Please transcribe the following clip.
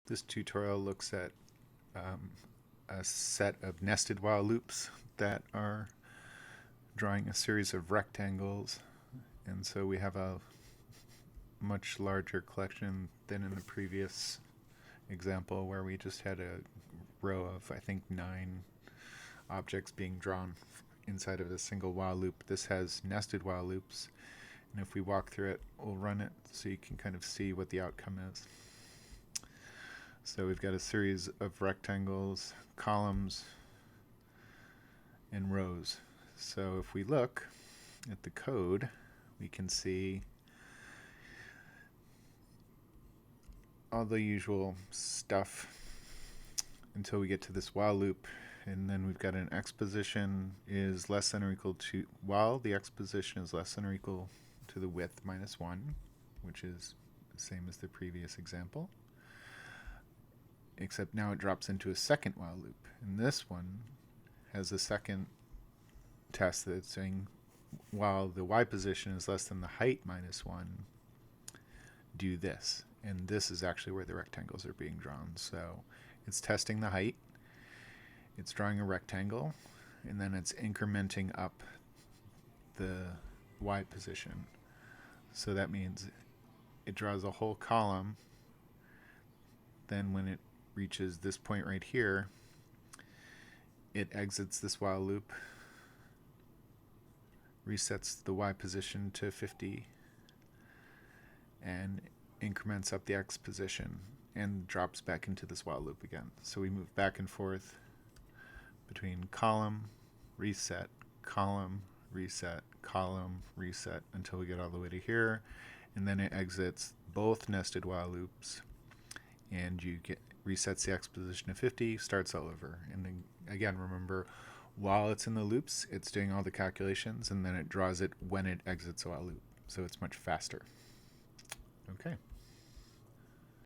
This tutorial looks at a set of nested while loops that are drawing a series of rectangles. And so we have a much larger collection than in the previous example where we just had a row of, I think, 9 objects being drawn inside of a single while loop. This has nested while loops. And if we walk through it, we'll run it so you can kind of see what the outcome is. So we've got a series of rectangles, columns, and rows. So if we look at the code, we can see all the usual stuff until we get to this while loop. And then we've got an x position is less than or equal to, while the x position is less than or equal to the width minus 1, which is the same as the previous example. Except now it drops into a second while loop. And this one has a second test that's saying while the y position is less than the height minus 1, do this. And this is actually where the rectangles are being drawn. So it's testing the height, it's drawing a rectangle, and then it's incrementing up the y position. So that means it draws a whole column. Then when it reaches this point right here, it exits this while loop, resets the y position to 50, and increments up the x position and drops back into this while loop again. So we move back and forth between column, reset, column, reset, column, reset until we get all the way to here, and then it exits both nested while loops, and you get resets the x position to 50, starts all over. And then, again, remember, while it's in the loops, it's doing all the calculations, and then it draws it when it exits a while loop. So it's much faster. Okay.